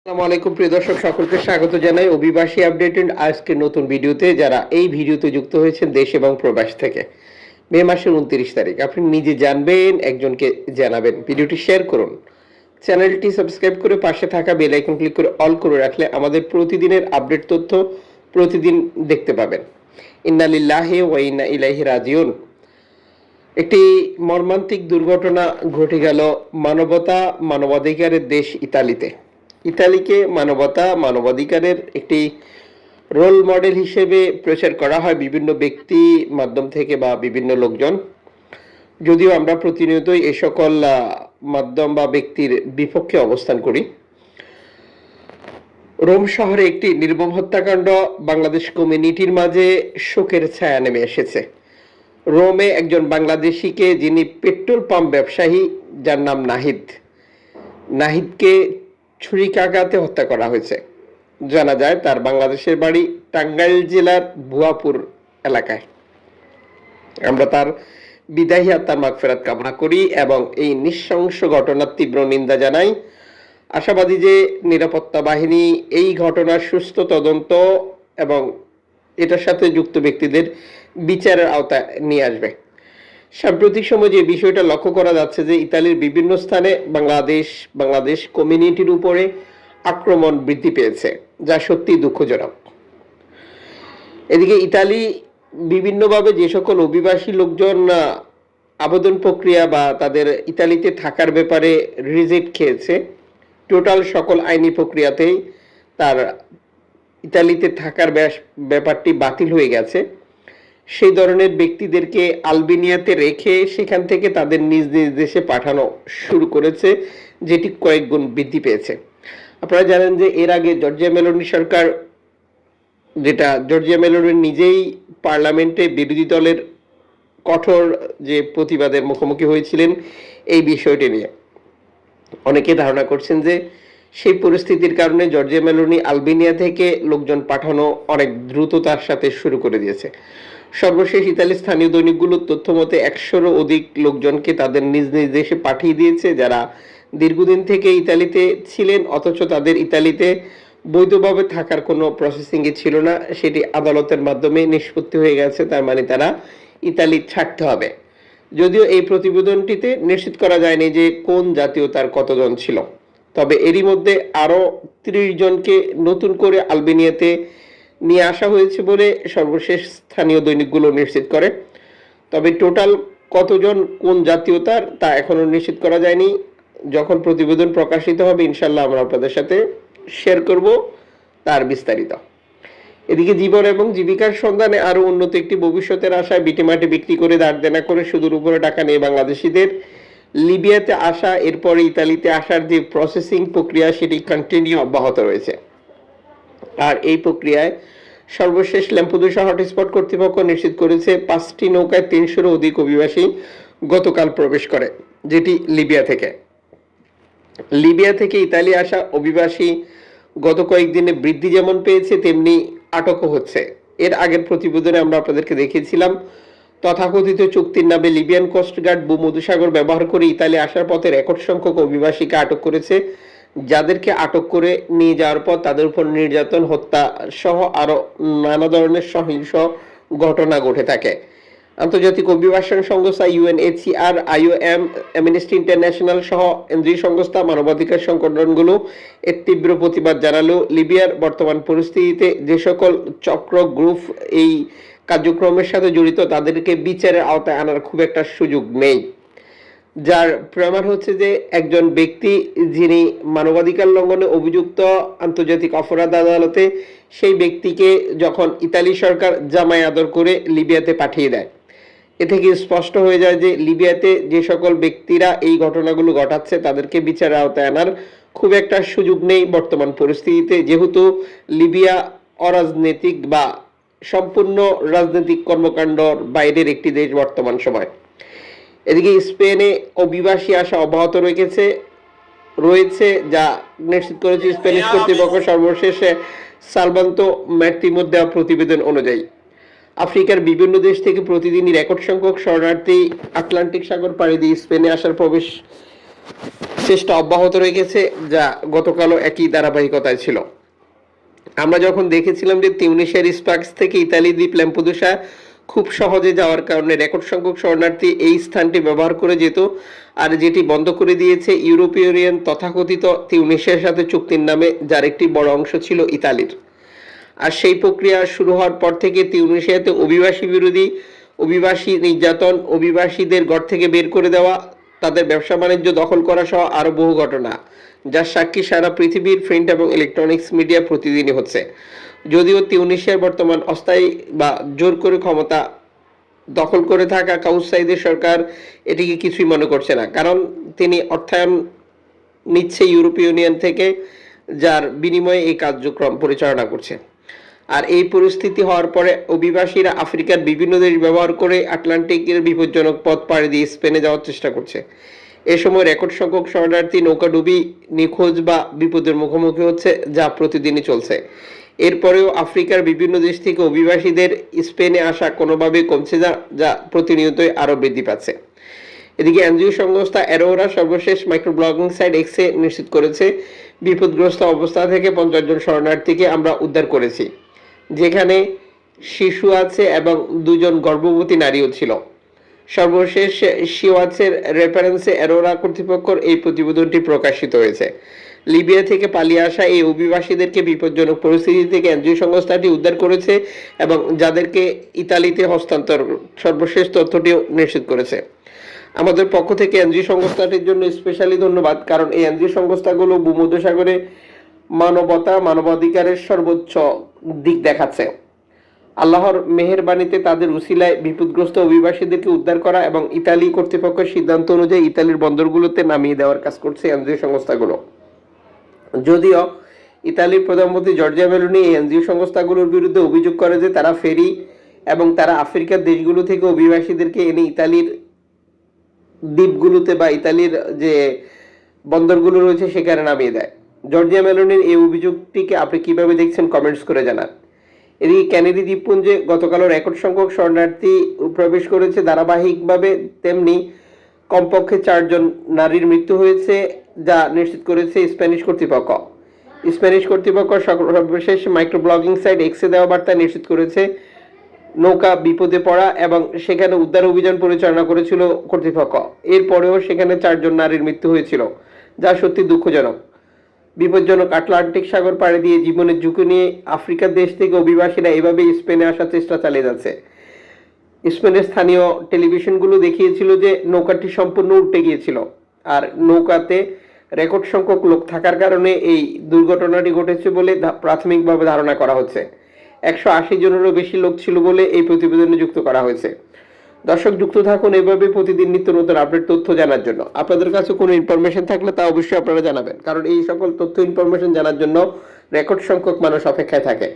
আসসালামু আলাইকুম প্রিয় দর্শক, সকলকে স্বাগত জানাই অভিবাসী আপডেটের আজকের নতুন ভিডিওতে। যারা এই ভিডিওতে যুক্ত হয়েছেন দেশ এবং প্রবাস থেকে, মে মাসের 29 তারিখ, আপনি নিজে জানবেন, একজনকে জানাবেন। ভিডিওটি শেয়ার করুন, চ্যানেলটি সাবস্ক্রাইব করে পাশে থাকা বেল আইকন ক্লিক করে অল করে রাখলে আমাদের প্রতিদিনের আপডেট তথ্য প্রতিদিন দেখতে পাবেন। ইন্না লিল্লাহি ওয়া ইন্না ইলাইহি রাজিউন। একটি মর্মান্তিক দুর্ঘটনা ঘটে গেল মানবাধিকারের দেশ ইতালিতে। ইতালিকে মানবাধিকারের একটি রোল মডেল হিসেবে প্রচার করা হয় বিভিন্ন ব্যক্তি মাধ্যম থেকে বা বিভিন্ন লোকজন। যদিও আমরা প্রতিনিয়তই এ সকল মাধ্যম বা ব্যক্তির বিপক্ষে অবস্থান করি। রোম শহরে একটি নির্মম হত্যাকাণ্ড বাংলাদেশ কমিউনিটির মাঝে শোকের ছায়া নেমে এসেছে। রোমে একজন বাংলাদেশিকে, যিনি পেট্রোল পাম্প ব্যবসায়ী, যার নাম নাহিদকে ছুরিকাঘাতে হত্যা করা হয়েছে। জানা যায় তার বাংলাদেশের বাড়ি টাঙ্গাইল জেলার ভুয়াপুর এলাকায়। আমরা তার বিদায়ী আত্মার মাগফিরাত কামনা করি এবং এই নৃশংস ঘটনার তীব্র নিন্দা জানাই। আশাবাদী যে নিরাপত্তা বাহিনী এই ঘটনার সুস্থ তদন্ত এবং এটার সাথে যুক্ত ব্যক্তিদের বিচারের আওতায় নিয়ে আসবে। সাম্প্রতিক সময়ে যে বিষয়টা লক্ষ্য করা যাচ্ছে যে ইতালির বিভিন্ন স্থানে বাংলাদেশ কমিউনিটির উপরে আক্রমণ বৃদ্ধি পেয়েছে, যা সত্যি দুঃখজনক। এদিকে ইতালি বিভিন্নভাবে যে সকল অভিবাসী লোকজন আবেদন প্রক্রিয়া বা তাদের ইতালিতে থাকার ব্যাপারে রিজেক্ট খেয়েছে, টোটাল সকল আইনি প্রক্রিয়াতেই তার ইতালিতে থাকার ব্যাপারটি বাতিল হয়ে গেছে। সেই ধরনের ব্যক্তিদেরকে আলবেনিয়াতে রেখে সেখান থেকে তাদের নিজ নিজ দেশে পাঠানো শুরু করেছে, যেটি কয়েক গুণ বৃদ্ধি পেয়েছে। আপনারা জানেন যে এর আগে জর্জিয়া মেলোনি সরকার, যেটা জর্জিয়া মেলোনি নিজেই পার্লামেন্টে বিরোধী দলের কঠোর যে প্রতিবাদের মুখোমুখি হয়েছিলেন এই বিষয়টি নিয়ে, অনেকে ধারণা করছেন যে সেই পরিস্থিতির কারণে জর্জিয়া মেলোনি আলবেনিয়া থেকে লোকজন পাঠানো অনেক দ্রুততার সাথে শুরু করে দিয়েছে। সর্বশেষ ইতালির স্থানীয় দৈনিকগুলোর তথ্য মতে 100-এরও অধিক লোকজনকে তাদের নিজ নিজ দেশে পাঠিয়ে দিয়েছে, যারা দীর্ঘদিন থেকে ইতালিতে ছিলেন অথচ তাদের ইতালিতে বৈধভাবে থাকার কোনো প্রসেসিংয়ে ছিল না। সেটি আদালতের মাধ্যমে নিষ্পত্তি হয়ে গেছে, তার মানে তারা ইতালি ছাড়তে হবে। যদিও এই প্রতিবেদনটিতে নিশ্চিত করা যায়নি যে কোন জাতীয়তার কতজন ছিল, তবে এরই মধ্যে আরও 30 জনকে নতুন করে আলবেনিয়াতে নিয়ে আসা হয়েছে বলে সর্বশেষ স্থানীয় দৈনিকগুলো নিশ্চিত করে। তবে টোটাল কতজন কোন জাতীয়তার তা এখনো নিশ্চিত করা যায়নি। যখন প্রতিবেদন প্রকাশিত হবে ইনশাল্লাহ আমরা আপনাদের সাথে শেয়ার করব তার বিস্তারিত। এদিকে জীবন এবং জীবিকার সন্ধানে আরো উন্নত একটি ভবিষ্যতের আশায় ভিটেমাটি বিক্রি করে দাঁড় দেনা করে সুদূর উপরে টাকা নিয়ে বাংলাদেশিদের লিবিয়াতে আসা, এরপরে ইতালিতে আসার যে প্রসেসিং প্রক্রিয়া সেটি কন্টিনিউ অব্যাহত রয়েছে। আর এই প্রক্রিয়ায় সর্বশেষ ল্যাম্পুদুসা হটস্পট কর্তৃপক্ষ নিশ্চিত করেছে 5টি নৌকায় 300-এরও অধিক অভিবাসী গতকাল প্রবেশ করে, যেটি লিবিয়া থেকে ইতালি আসা অভিবাসী গত কয়েকদিনে বৃদ্ধি যেমন পেয়েছে তেমনি আটকও হচ্ছে। এর আগের প্রতিবেদনে আমরা আপনাদেরকে দেখিয়েছিলাম তথাকথিত চুক্তির নামে লিবিয়ান কোস্টগার্ড ভূমধ্যসাগর ব্যবহার করে ইতালি আসার পথে রেকর্ড সংখ্যক অভিবাসীকে আটক করেছে, যাদেরকে আটক করে নিয়ে যাওয়ার পর তাদের উপর নির্যাতন, হত্যা সহ আরো নানা ধরনের সহিংস ঘটনা ঘটে থাকে। আন্তর্জাতিক অভিবাসন সংস্থা UNHCR, IOM, অ্যামনেস্টি ইন্টারন্যাশনাল সহ কেন্দ্রীয় সংস্থা মানবাধিকার সংগঠনগুলো এর তীব্র প্রতিবাদ জানালেও লিবিয়ার বর্তমান পরিস্থিতিতে যে সকল চক্র গ্রুপ এই কার্যক্রমের সাথে জড়িত তাদেরকে বিচারের আওতায় আনার খুব একটা সুযোগ নেই। যার প্রমাণ হচ্ছে যে একজন ব্যক্তি যিনি মানবাধিকার লঙ্ঘনে অভিযুক্ত আন্তর্জাতিক অপরাধ আদালতে, সেই ব্যক্তিকে যখন ইতালি সরকার জামাই আদর করে লিবিয়াতে পাঠিয়ে দেয়, এ থেকে স্পষ্ট হয়ে যায় যে লিবিয়াতে যে সকল ব্যক্তিরা এই ঘটনাগুলো ঘটাচ্ছে তাদেরকে বিচারের আওতায় আনার খুব একটা সুযোগ নেই বর্তমান পরিস্থিতিতে, যেহেতু লিবিয়া অরাজনৈতিক বা সম্পূর্ণ রাজনৈতিক কর্মকাণ্ডর বাইরের একটি দেশ বর্তমান সময়। এদিকে স্পেনে অভিবাসী আসা অব্যাহত রয়েছে, যা নিশ্চিত করেছে স্প্যানিশ কর্তৃপক্ষ সর্বশেষ সালভান্তো ম্যার্তিনোর দেওয়া প্রতিবেদন অনুযায়ী। আফ্রিকার বিভিন্ন দেশ থেকে প্রতিদিনই রেকর্ড সংখ্যক শরণার্থী আটলান্টিক সাগর পাড়ি দিয়ে স্পেনে আসার প্রবেশ চেষ্টা অব্যাহত রেখেছে, যা গতকালও একই ধারাবাহিকতায় ছিল। আমরা যখন দেখেছিলাম যে তিউনিসিয়ার স্পাক্স থেকে ইতালি দ্বীপ ল্যাম্পুদুসা খুব সহজে যাওয়ার কারণে রেকর্ড সংখ্যক শরণার্থী এই স্থানটি ব্যবহার করে যেত, আর যেটি বন্ধ করে দিয়েছে ইউরোপীয় ইউনিয়ন তথাকথিত তিউনিসিয়ার সাথে চুক্তির নামে, যার একটি বড় অংশ ছিল ইতালির। আর সেই প্রক্রিয়া শুরু হওয়ার পর থেকে তিউনিসিয়াতে অভিবাসী বিরোধী, অভিবাসী নির্যাতন, অভিবাসীদের ঘর থেকে বের করে দেওয়া, তাদের ব্যবসা বাণিজ্য দখল করা সহ আরও বহু ঘটনা, যার সাক্ষী সারা পৃথিবীর প্রিন্ট এবং ইলেকট্রনিক্স মিডিয়া প্রতিদিনই হচ্ছে। যদিও তিউনিসিয়ার বর্তমান অস্থায়ী বা জোর করে ক্ষমতা দখল করে থাকা কাউস সাঈদের সরকার এটিকে কিছুই মনে করছে না, কারণ তিনি অর্থায়ন নিচ্ছে ইউরোপীয় ইউনিয়ন থেকে, যার বিনিময়ে এই কার্যক্রম পরিচালনা করছে। আর এই পরিস্থিতি হওয়ার পরে অভিবাসীরা আফ্রিকার বিভিন্ন দেশ ব্যবহার করে আটলান্টিকের বিপজ্জনক পথ পাড়ি দিয়ে স্পেনে যাওয়ার চেষ্টা করছে। এ সময় রেকর্ড সংখ্যক শরণার্থী নৌকাডুবি, নিখোঁজ বা বিপদের মুখোমুখি হচ্ছে, যা প্রতিদিনই চলছে। এরপরেও আফ্রিকার বিভিন্ন দেশ থেকে অভিবাসীদের স্পেনে আসা কোনোভাবেই কমছে না, যা প্রতিনিয়তই আরও বৃদ্ধি পাচ্ছে। এদিকে এনজিও সংস্থা অ্যারোরা সর্বশেষ মাইক্রোব্লগিং সাইট এক্সে নিশ্চিত করেছে, বিপদগ্রস্ত অবস্থা থেকে 50 জন শরণার্থীকে আমরা উদ্ধার করেছি, যেখানে শিশু আছে এবং 2 জন গর্ভবতী নারীও ছিল। সর্বশেষ সিওয়াচের রেফারেন্সে অ্যারোরা কর্তৃপক্ষের এই প্রতিবেদনটি প্রকাশিত হয়েছে। লিবিয়া থেকে পালিয়ে আসা এই অভিবাসীদেরকে বিপজ্জনক পরিস্থিতি থেকে এনজিও সংস্থাটি উদ্ধার করেছে এবং যাদেরকে ইতালিতে হস্তান্তর, সর্বশেষ তথ্যটিও নিশ্চিত করেছে। আমাদের পক্ষ থেকে এনজিও সংস্থাটির জন্য স্পেশালি ধন্যবাদ, কারণ এই এনজিও সংস্থাগুলো ভূমধ্যসাগরে মানবতা, মানবাধিকারের সর্বোচ্চ দিক দেখাচ্ছে। আল্লাহর মেহেরবানিতে তাদের উসিলায় বিপদগ্রস্ত অভিবাসীদেরকে উদ্ধার করা এবং ইতালি কর্তৃপক্ষের সিদ্ধান্ত অনুযায়ী ইতালির বন্দরগুলোতে নামিয়ে দেওয়ার কাজ করছে এনজিও সংস্থাগুলো। যদিও ইতালির প্রধানমন্ত্রী জর্জিয়া মেলোনি এই এনজিও সংস্থাগুলোর বিরুদ্ধে অভিযোগ করে যে তারা ফেরি এবং তারা আফ্রিকার দেশগুলো থেকে অভিবাসীদেরকে এনে ইতালির দ্বীপগুলোতে বা ইতালির যে বন্দরগুলো রয়েছে সেখানে নামিয়ে দেয়। জর্জিয়া মেলোনির এই অভিযোগটিকে আপনি কিভাবে দেখছেন কমেন্টস করে জানান। এদিকে ক্যানারি দ্বীপপুঞ্জে গতকালও রেকর্ড সংখ্যক শরণার্থী প্রবেশ করেছে ধারাবাহিকভাবে, তেমনি কমপক্ষে 4 জন নারীর মৃত্যু হয়েছে, যা নিশ্চিত করেছে স্প্যানিশ কর্তৃপক্ষ। স্প্যানিশ কর্তৃপক্ষ সর্বশেষ মাইক্রোব্লগিং সাইট এক্সে দেওয়া বার্তা নিশ্চিত করেছে নৌকা বিপদে পড়া এবং সেখানে উদ্ধার অভিযান পরিচালনা করেছিল কর্তৃপক্ষ। এরপরেও সেখানে 4 জন নারীর মৃত্যু হয়েছিল, যা সত্যি দুঃখজনক। বিপজ্জনক আটলান্টিক সাগর পাড়ি দিয়ে জীবনের ঝুঁকি নিয়ে আফ্রিকার দেশ থেকে অভিবাসীরা এভাবেই স্পেনে আসার চেষ্টা চালিয়ে যাচ্ছে। স্পেনের স্থানীয় টেলিভিশনগুলো দেখিয়েছিল যে নৌকাটি সম্পূর্ণ উল্টে গিয়েছিল, আর নৌকাতে রেকর্ড সংখ্যক লোক থাকার কারণে এই দুর্ঘটনাটি ঘটেছে বলে প্রাথমিকভাবে ধারণা করা হচ্ছে। 180 জনেরও বেশি লোক ছিল বলে এই প্রতিবেদনে যুক্ত করা হয়েছে। দর্শক, যুক্ত থাকুন এভাবে প্রতিদিন নিত্য নতুন আপডেট তথ্য জানার জন্য। আপনাদের কাছে কোনো ইনফরমেশন থাকলে তা অবশ্যই আপনারা জানাবেন, কারণ এই সকল তথ্য ইনফরমেশন জানার জন্য রেকর্ড সংখ্যক মানুষ অপেক্ষায় থাকে।